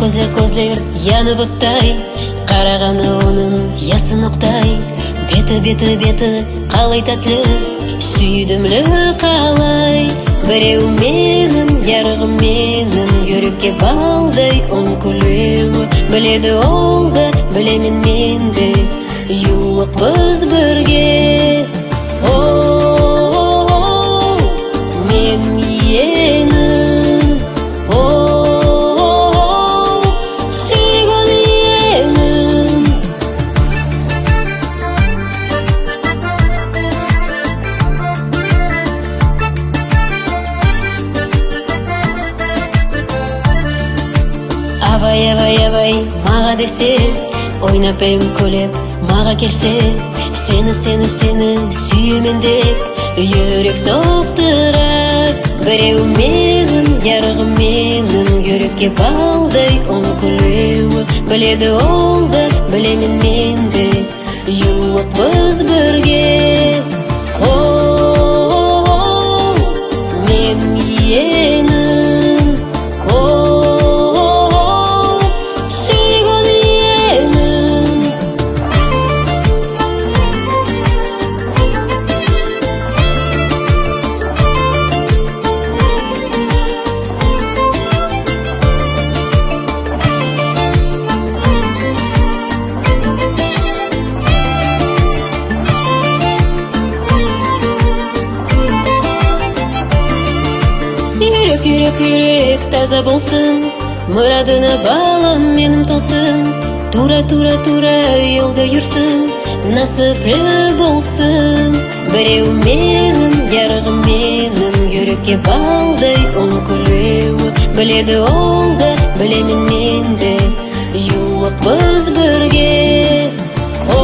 көзлер янып оттай, қарағаны оның ясын оқтай. Беті қалай тәтлі, сүйдімлі қалай. Біреу менің, ярығым менің, жүрекке балдай он күлеу. Біледі ол да, білемін мен де, юлық біз бірге. О, мен енім, о, сүйген енім. Абай, маға десе, ойнап ем күліп, маға келсе, сені сүйемен деп, жүрек соқтырар. Біреу менің, ярығым менің, жүрекке балдай он күлеу. Біледі ол да, білемін мен де, юлық біз бірге. О, мен енім, о, сүйген енім. Yürek таза болсын, мұрадына балам менің толсын. Тура елді жүрсін, насыпры болсын. Біреу менің, ярығым менің, жүрекке балдай он күлеу. Біледі ол да, білемін мен де, юлық біз бірге. О,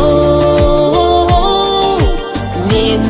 мен